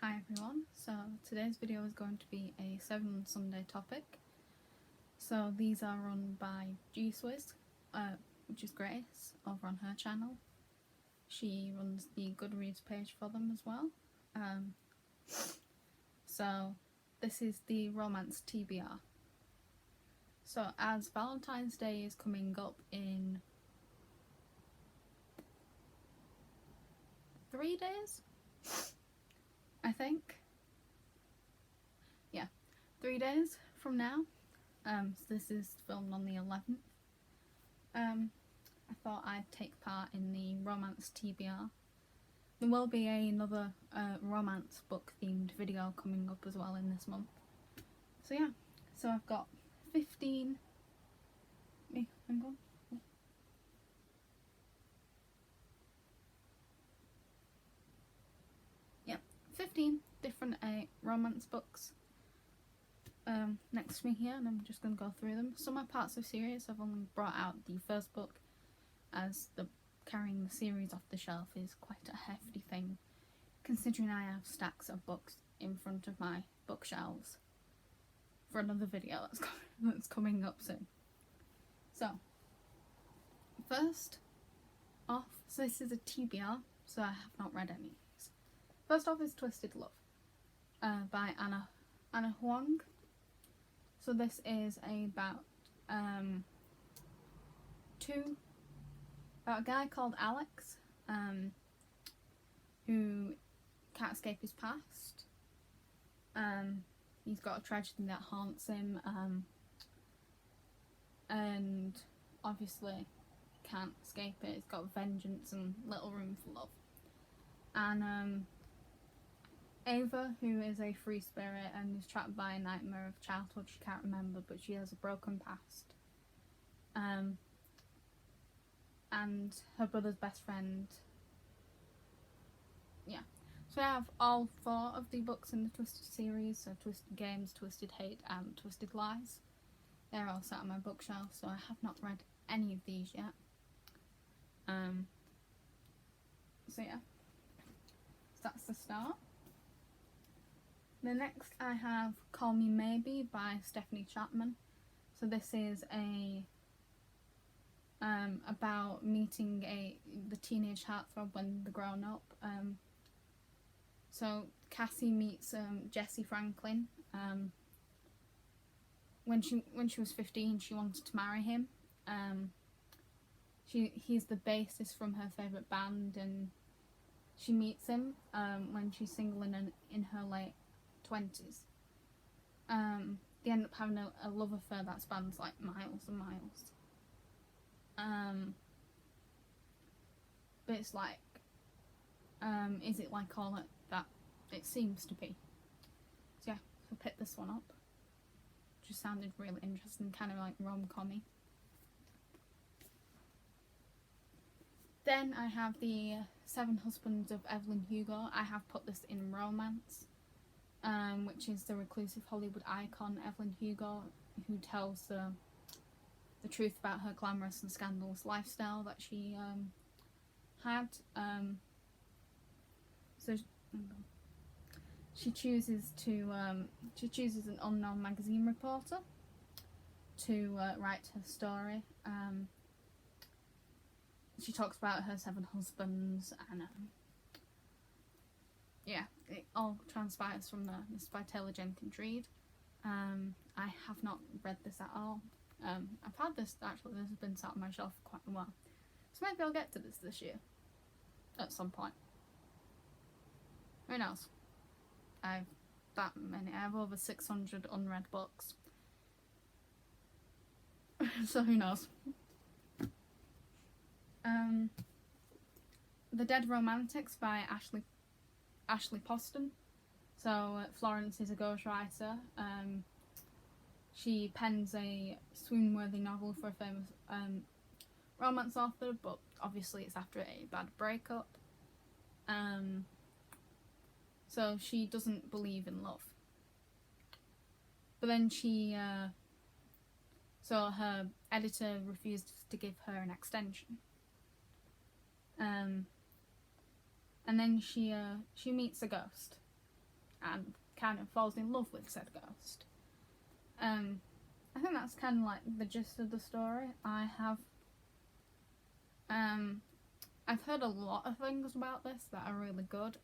Hi everyone, so today's video is going to be a 7 Sunday topic. So these are run by G-Swizz, which is Grace, over on her channel. She runs the Goodreads page for them as well. So this is the romance TBR. So as Valentine's Day is coming up in 3 days, I think. Yeah, 3 days from now. So this is filmed on the 11th. I thought I'd take part in the romance TBR. There will be another romance book themed video coming up as well in this month. So yeah, so I've got 15. Hang on. 15 different romance books next to me here, and I'm just going to go through them. Some are parts of series. I've only brought out the first book, as carrying the series off the shelf is quite a hefty thing, considering I have stacks of books in front of my bookshelves for another video that's coming up soon. So first off, so this is a TBR, so I have not read any. First off is Twisted Love by Anna Huang. So this is about a guy called Alex who can't escape his past. He's got a tragedy that haunts him, and obviously can't escape it. He's got vengeance and little room for love. And Ava, who is a free spirit and is trapped by a nightmare of childhood she can't remember, but she has a broken past. And her brother's best friend. Yeah. So I have all 4 of the books in the Twisted series, so Twisted Games, Twisted Hate and Twisted Lies. They're all sat on my bookshelf, so I have not read any of these yet. So yeah. So that's the start. The next I have Call Me Maybe by Stephanie Chapman. So this is about meeting the teenage heartthrob when they're grown up. So Cassie meets Jesse Franklin. When she was 15, she wanted to marry him. He's the bassist from her favourite band, and she meets him when she's single and in her late 20s. They end up having a love affair that spans like miles and miles. But it's like, is it like all that it seems to be? So yeah, so I picked this one up. Just sounded really interesting, kind of like rom-com-y. Then I have the 7 Husbands of Evelyn Hugo. I have put this in romance, which is the reclusive Hollywood icon Evelyn Hugo, who tells the truth about her glamorous and scandalous lifestyle that she had. So she chooses an unknown magazine reporter to write her story. She talks about her 7 husbands, and yeah, it all transpires from this by Taylor Jenkins Reid. I have not read this at all. I've had this, actually, this has been sat on my shelf for quite a while. So maybe I'll get to this year. At some point. Who knows? I have over 600 unread books. So who knows? The Dead Romantics by Ashley Poston. So Florence is a ghostwriter. She pens a swoon-worthy novel for a famous romance author, but obviously it's after a bad breakup. So she doesn't believe in love. But then so her editor refused to give her an extension. And then she meets a ghost. and kind of falls in love with said ghost. I think that's kind of like the gist of the story. I've heard a lot of things about this that are really good.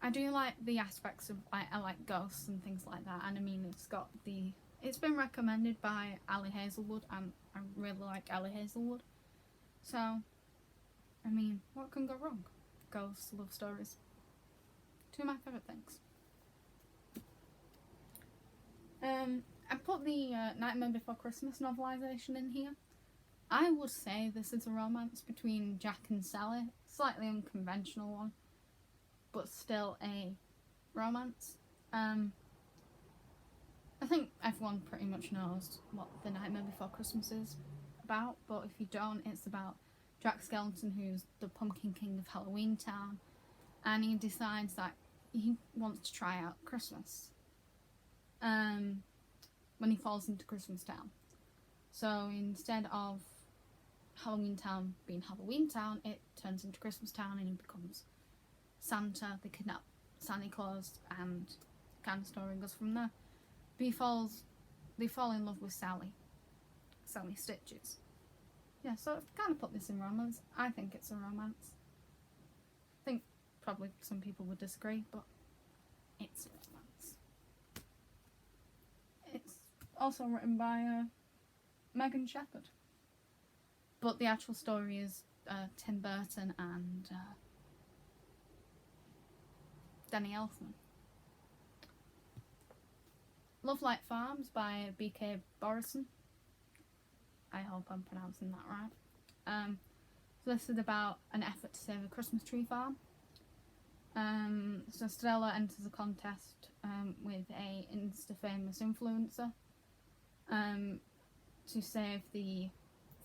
I do like the aspects of, I like ghosts and things like that, and I mean it's been recommended by Ali Hazelwood, and I really like Ali Hazelwood. So, I mean, what can go wrong? Ghosts, love stories. Two of my favourite things. I put the Nightmare Before Christmas novelisation in here. I would say this is a romance between Jack and Sally. Slightly unconventional one, but still a romance. I think everyone pretty much knows what The Nightmare Before Christmas is about, but if you don't, it's about Jack Skellington, who's the Pumpkin King of Halloween Town, and he decides that he wants to try out Christmas when he falls into Christmas Town. So instead of Halloween Town being Halloween Town, it turns into Christmas Town, and he becomes Santa. They kidnap Santa Claus, and the kind of story goes from there. But they fall in love with Sally Stitches. Yeah, so I've kind of put this in romance. I think it's a romance. I think probably some people would disagree, but it's a romance. It's also written by Megan Shepherd. But the actual story is Tim Burton and Danny Elfman. Love Light Farms by B.K. Borison. I hope I'm pronouncing that right. So this is about an effort to save a Christmas tree farm. So Stella enters a contest with a Insta-famous influencer to save the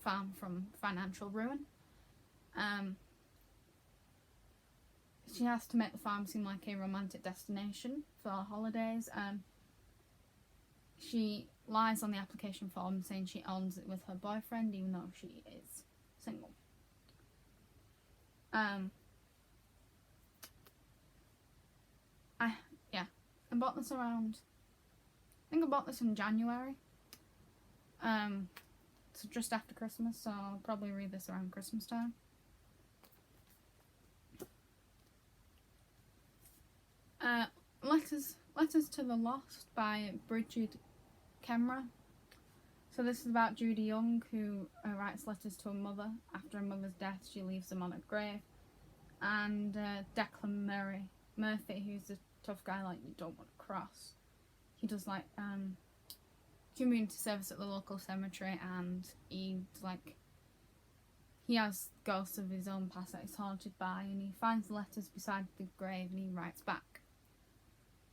farm from financial ruin. She has to make the farm seem like a romantic destination for holidays. She lies on the application form saying she owns it with her boyfriend, even though she is single. I bought this around, I think I bought this in January. So just after Christmas, so I'll probably read this around Christmas time. Letters to the Lost by Bridget Kemra. So this is about Judy Young, who writes letters to her mother. After her mother's death, she leaves them on her grave. And Declan Murphy, who's a tough guy like you don't want to cross. He does like community service at the local cemetery, and he has ghosts of his own past that he's haunted by, and he finds the letters beside the grave and he writes back.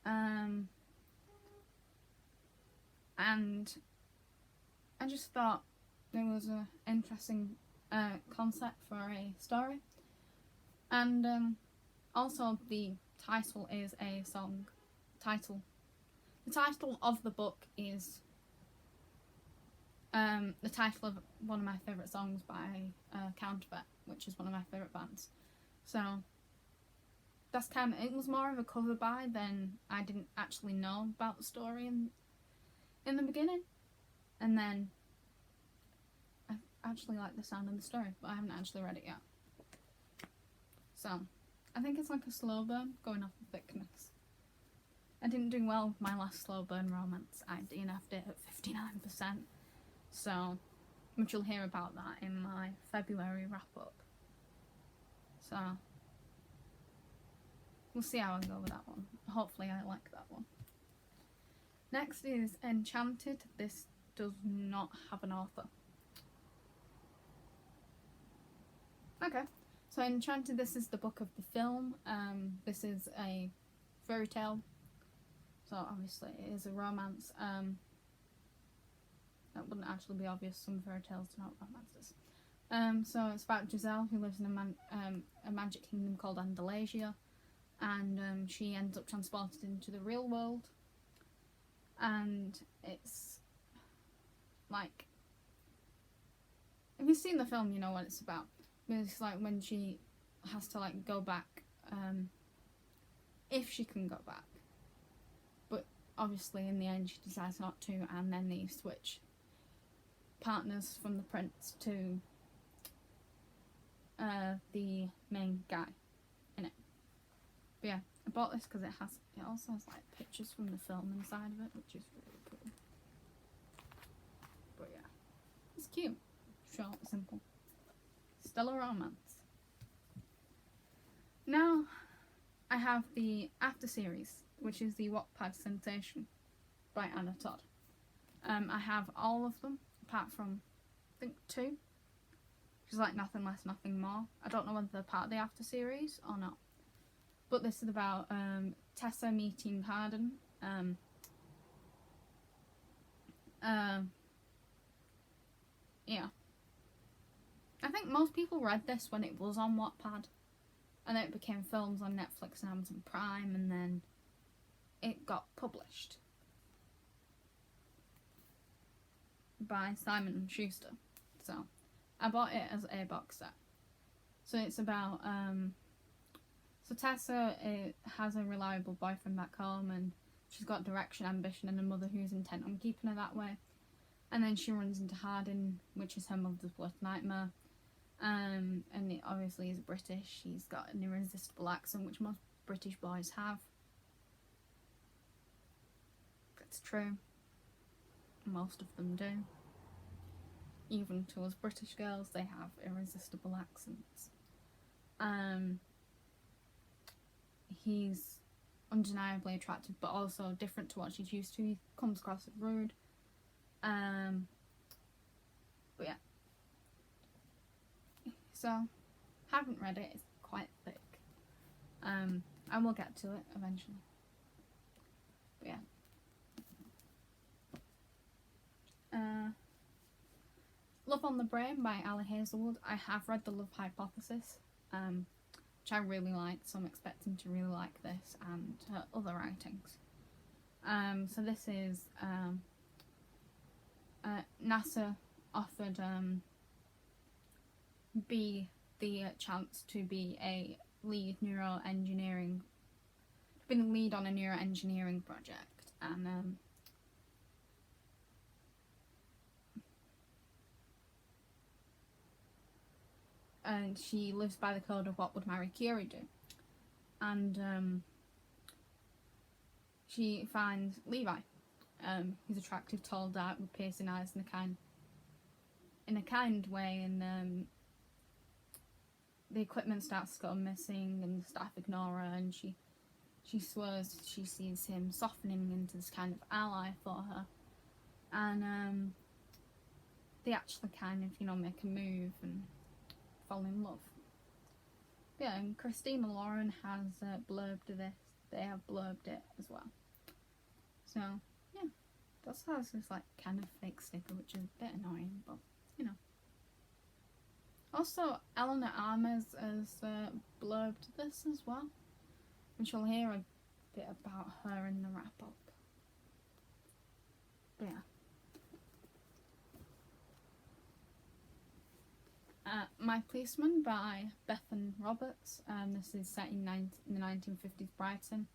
And I just thought it was an interesting concept for a story. And also the title is a song. The title of the book is the title of one of my favourite songs by Counterfeit, which is one of my favourite bands. So that's it was more of a cover by than I didn't actually know about the story in the beginning. And then I actually like the sound of the story, but I haven't actually read it yet. So I think it's like a slow burn going off the thickness. I didn't do well with my last slow burn romance. I DNF'd it at 59%. So, which you'll hear about that in my February wrap up. So, we'll see how I go with that one. Hopefully I like that one. Next is Enchanted. This does not have an author. Okay, so Enchanted, this is the book of the film. This is a fairy tale. So obviously it is a romance. That wouldn't actually be obvious. Some fairy tales do not romances. So it's about Giselle, who lives in a magic kingdom called Andalasia, and she ends up transported into the real world. And it's like, if you've seen the film, you know what it's about. It's like when she has to like go back if she can go back. But obviously in the end she decides not to, and then they switch partners from the prince to the main guy in it. But yeah, I bought this because it also has like pictures from the film inside of it, which is really cool. But yeah, it's cute, short, simple. Still a romance. Now I have the After series, which is the Wattpad sensation by Anna Todd. I have all of them apart from I think 2, which is like Nothing Less, Nothing More. I don't know whether they're part of the After series or not. But this is about Tessa meeting Harden. Yeah. I think most people read this when it was on Wattpad. And then it became films on Netflix and Amazon Prime, and then it got published by Simon & Schuster. So I bought it as a box set. So it's about so Tessa has a reliable boyfriend back home, and she's got direction, ambition, and a mother who's intent on keeping her that way. And then she runs into Hardin, which is her mother's worst nightmare. And it obviously is British. He's got an irresistible accent, which most British boys have. That's true. Most of them do. Even to us British girls, they have irresistible accents. He's undeniably attractive, but also different to what she's used to. He comes across as rude. But yeah. So, haven't read it. It's quite thick. I will get to it eventually. But yeah. Love on the Brain by Ali Hazelwood. I have read The Love Hypothesis, which I really liked, so I'm expecting to really like this and her other writings. So this is NASA offered B the chance to be a lead on a neuroengineering project, and she lives by the code of what would Marie Curie do, and she finds Levi, who's attractive, tall, dark, with piercing eyes in a kind way, and the equipment starts to go missing and the staff ignore her, and she swears she sees him softening into this kind of ally for her, and they actually kind of, make a move and fall in love. Yeah, and Christina Lauren has blurbed this. They have blurbed it as well. So, yeah, that's how it's just like kind of fake sticker, which is a bit annoying, but, Also, Eleanor Armours has blurbed this as well, which you'll hear a bit about her in the wrap-up. But yeah. My Policeman by Bethan Roberts. This is set in the 1950s Brighton.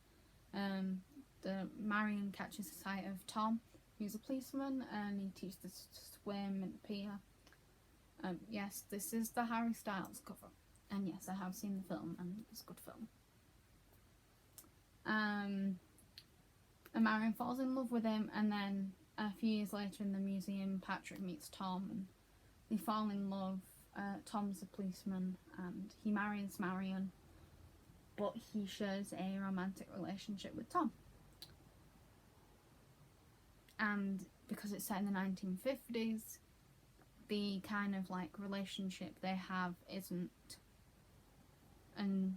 Marion catches sight of Tom, who's a policeman, and he teaches us to swim in the pier. Yes, this is the Harry Styles cover, and yes, I have seen the film, and it's a good film. And Marion falls in love with him, and then a few years later in the museum, Patrick meets Tom, and they fall in love. Tom's a policeman, and he marries Marion, but he shares a romantic relationship with Tom. And because it's set in the 1950s, the kind of relationship they have isn't, and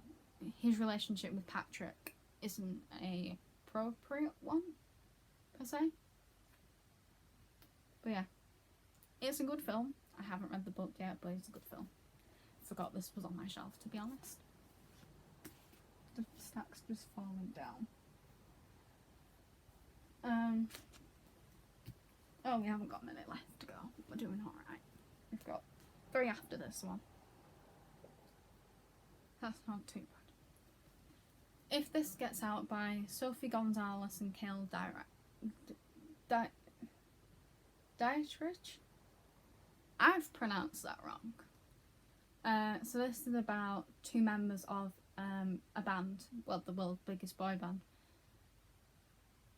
his relationship with Patrick isn't a appropriate one per se. But yeah, it's a good film. I haven't read the book yet, but it's a good film. I forgot this was on my shelf, to be honest. The stack's just falling down. Oh, we haven't got a minute left to go. We're doing alright. We've got 3 after this one. That's not too If This Gets Out by Sophie Gonzalez and Cale Dietrich. I've pronounced that wrong. So this is about two members of a band, well, the world's biggest boy band.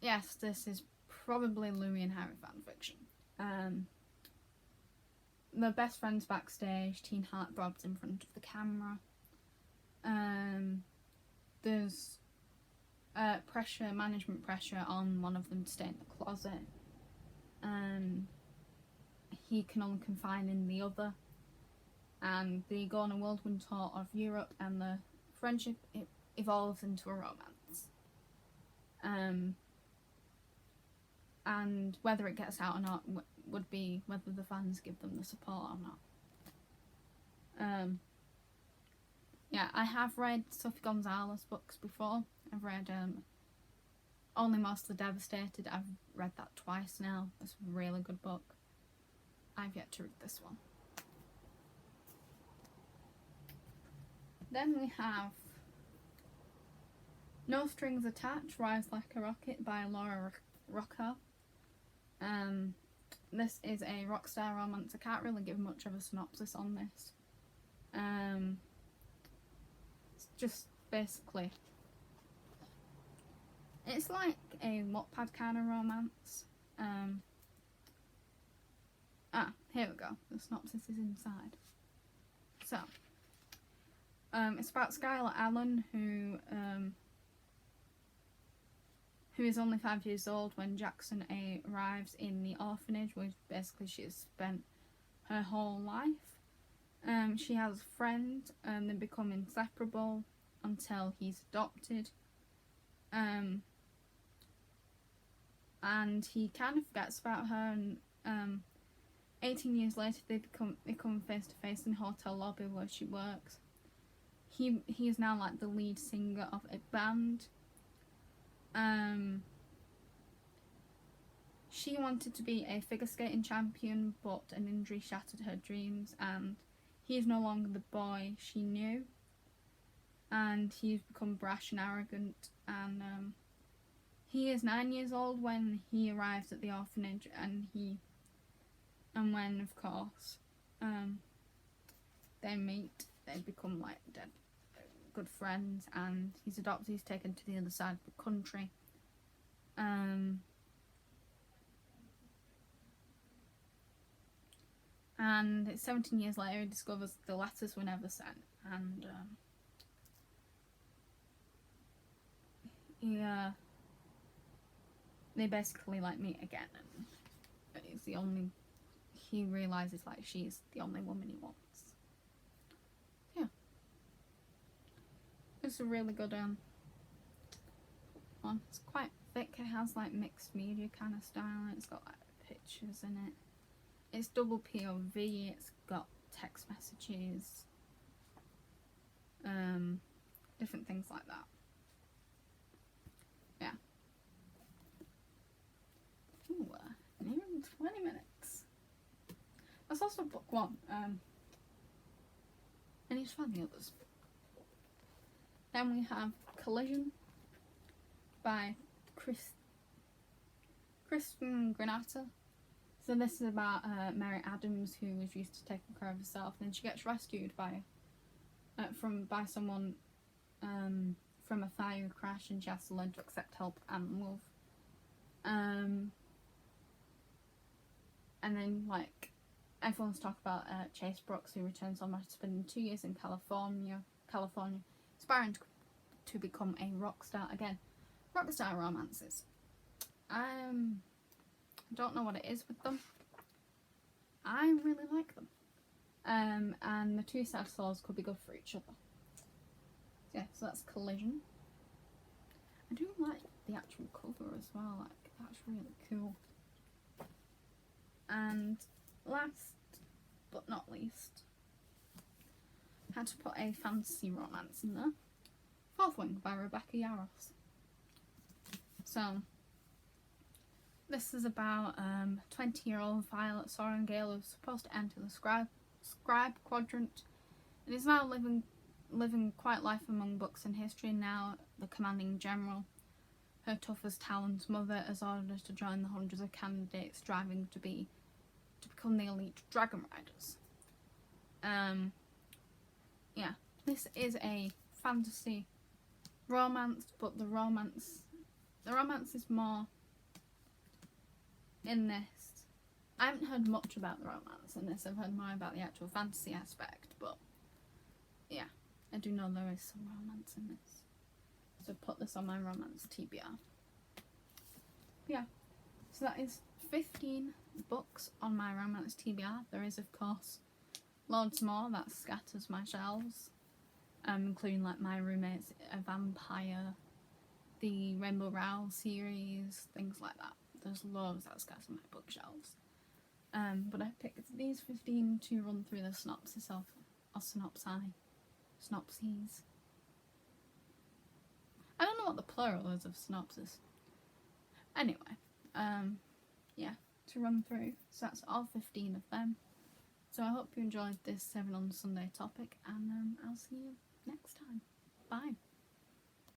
Yes, this is probably Louis and Harry fan fiction. The best friends backstage, teen heartthrobs in front of the camera. There's management pressure on one of them to stay in the closet. He can only confine in the other. And they go on a whirlwind tour of Europe, and the friendship evolves into a romance. And whether it gets out or not would be whether the fans give them the support or not. Yeah, I have read Sophie Gonzalez books before. I've read Only Mostly Devastated. I've read that twice now. It's a really good book. I've yet to read this one. Then we have No Strings Attached, Rise Like a Rocket by Laura Rocco. This is a rockstar romance. I can't really give much of a synopsis on this. It's just basically, it's like a Wattpad kind of romance. Here we go. The synopsis is inside. So, it's about Skylar Allen, who is only 5 years old when Jackson arrives in the orphanage, where basically she has spent her whole life. She has a friend, and they become inseparable until he's adopted. And he kind of forgets about her, and 18 years later they come face to face in a hotel lobby where she works. He is now like the lead singer of a band. She wanted to be a figure skating champion, but an injury shattered her dreams, and he is no longer the boy she knew. And he's become brash and arrogant, and he is 9 years old when he arrives at the orphanage, and when, of course, they meet, they become like good friends, and he's adopted, he's taken to the other side of the country. And it's 17 years later he discovers the letters were never sent, and they basically like meet again, and he realises like she's the only woman he wants. Yeah. It's a really good one. It's quite thick. It has like mixed media kind of style. It's got like pictures in it. It's double POV. It's got text messages, different things like that. Yeah. Ooh, nearly 20 minutes. That's also book one. I need to find the others. Then we have Collision by Kristen Granata. So this is about Mary Adams, who was used to taking care of herself. Then she gets rescued by someone from a fire crash, and she has to learn to accept help and love. And then like everyone's talking about Chase Brooks, who returns home after spending 2 years in California, aspiring to become a rock star again. Rockstar romances. I don't know what it is with them. I really like them. And the two sad souls could be good for each other. Yeah, so that's Collision. I do like the actual cover as well. Like, that's really cool. And last but not least, I had to put a fantasy romance in there. Fourth Wing by Rebecca Yarros. So, this is about 20-year-old Violet Sorengale, who's supposed to enter the scribe quadrant, and is now living living quiet life among books and history, now the commanding general, her tough as talons mother, has ordered us to join the hundreds of candidates striving to become the elite dragon riders. Yeah, this is a fantasy romance, but the romance is more in this. I haven't heard much about the romance in this. I've heard more about the actual fantasy aspect, but yeah, I do know there is some romance in this. So put this on my romance TBR. Yeah, so that is 15 books on my romance TBR. There is, of course, loads more that scatters my shelves, including like My Roommate's a Vampire, the Rainbow Rowell series, things like that. There's loads that scatter my bookshelves. But I picked these 15 to run through the synopsis of, or synopses. I don't know what the plural is of synopsis. Anyway, yeah, to run through. So that's all 15 of them. So I hope you enjoyed this 7 on Sunday topic, and I'll see you next time. Bye.